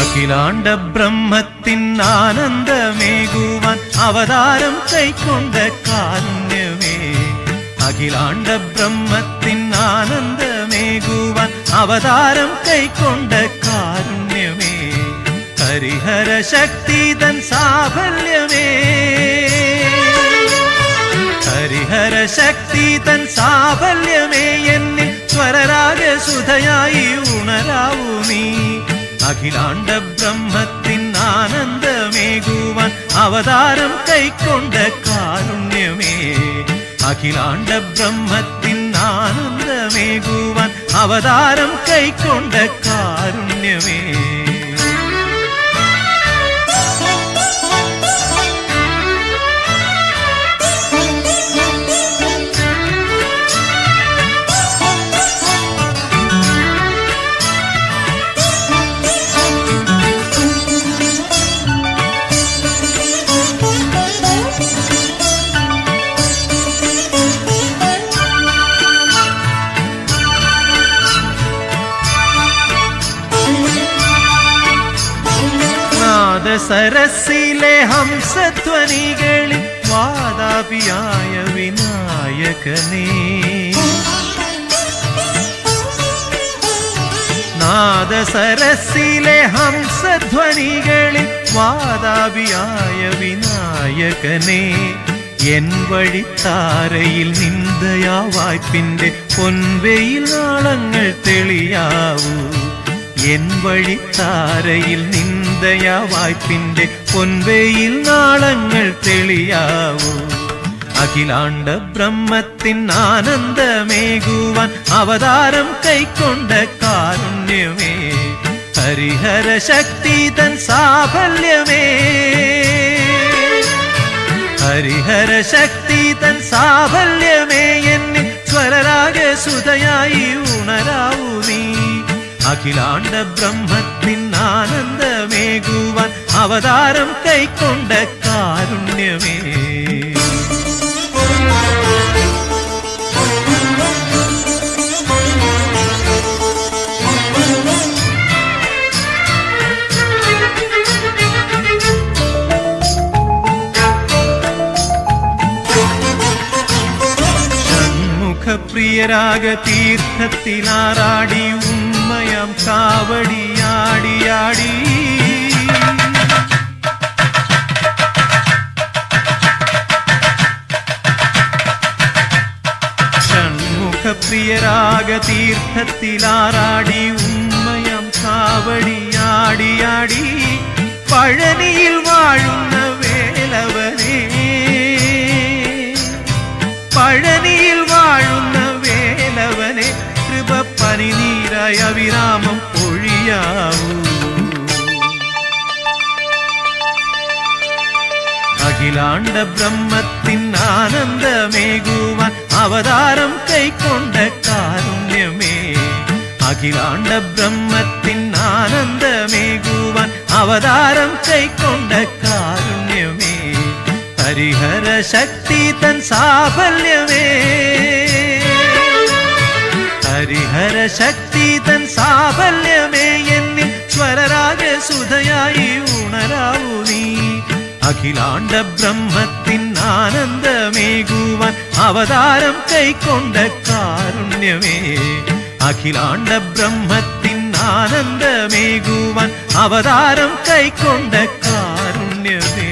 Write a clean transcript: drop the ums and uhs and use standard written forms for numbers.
അഖിലാണ്ട ബ്രഹ്മത്തിൻ ആനന്ദമേകുവാൻ അവതാരം കൈക്കൊണ്ട കാരുണ്യമേ, അഖിലാണ്ട ബ്രഹ്മത്തിൻ ആനന്ദമേകുവാൻ അവതാരം കൈക്കൊണ്ട കാരുണ്യമേ, ഹരിഹര ശക്തിതൻ സാഫല്യമേ, ഹരിഹര ശക്തിതൻ സാഫല്യമേ, എന്നിൽ സ്വരരാഗസുധയായി ഉണരാവൂ നീ. അഖിലാണ്ട ബ്രഹ്മത്തിൻ ആനന്ദമേകുവാൻ അവതാരം കൈക്കൊണ്ട കാരുണ്യമേ, അഖിലാണ്ട ബ്രഹ്മത്തിൻ ആനന്ദമേകുവാൻ അവതാരം കൈക്കൊണ്ട കാരുണ്യമേ. സരസിലെ ഹംസധ്വനികളിൽ വാതാപിയായ വിനായകനേ, നാദസരസിലെ ഹംസധ്വനികളിൽ വാതാപിയായ വിനായകനേ, എൻ വഴിത്താരയിൽ നിന്ദയാ വായ്പിന്റെ പൊൻവെയിൽ നാളങ്ങൾ തെളിയാവൂ, എൻ വഴിത്താരയിൽ നിന്ദയാ വായ്പിന്റെ പൊൻവെയിൽ നാളങ്ങൾ തെളിയാവൂ. അഖിലാണ്ട ബ്രഹ്മത്തിൻ ആനന്ദമേകുവാൻ അവതാരം കൈക്കൊണ്ട കാരുണ്യമേ, ഹരിഹര ശക്തിതൻ സാഫല്യമേ, ഹരിഹര ശക്തിതൻ സാഫല്യമേ, എന്നിൽ സ്വരരാഗസുധയായി ഉണരാവൂ നീ. അഖിലാണ്ട ബ്രഹ്മത്തിൻ ആനന്ദമേകുവാൻ അവതാരം കൈക്കൊണ്ട കാരുണ്യമേ. ഷൺമുഖപ്രിയരാഗ തീർത്ഥത്തിലാറാടി ഉമ്മയാം കാവടിയാടിയാടി, ഷൺമുഖപ്രിയരാഗ തീർത്ഥത്തിലാറാടി ഉമ്മയാം കാവടിയാടിയാടി, പഴനിയിൽ വാഴുന്ന വേലവനേ, പഴനിയിൽ വാഴുന്ന വേലവനെ, കൃപ പനിനീരായ വിരാമം പൊഴിയാവൂ. അഖിലാണ്ട ബ്രഹ്മത്തിൻ ആനന്ദമേകുവാൻ അവതാരം കൈക്കൊണ്ട കാരുണ്യമേ, അഖിലാണ്ട ബ്രഹ്മത്തിൻ ആനന്ദമേകുവാൻ അവതാരം കൈക്കൊണ്ട കാരുണ്യമേ, ഹരിഹര ശക്തിതൻ സാഫല്യമേ, ഹരിഹര ശക്തിതൻ സാഫല്യമേ, എന്നിൽ സ്വരരാഗസുധയായി ഉണരാവൂ നീ. അഖിലാണ്ട ബ്രഹ്മത്തിൻ ആനന്ദമേകുവാൻ അവതാരം കൈക്കൊണ്ട കാരുണ്യമേ, അഖിലാണ്ട ബ്രഹ്മത്തിൻ ആനന്ദമേകുവാൻ അവതാരം കൈക്കൊണ്ട കാരുണ്യമേ.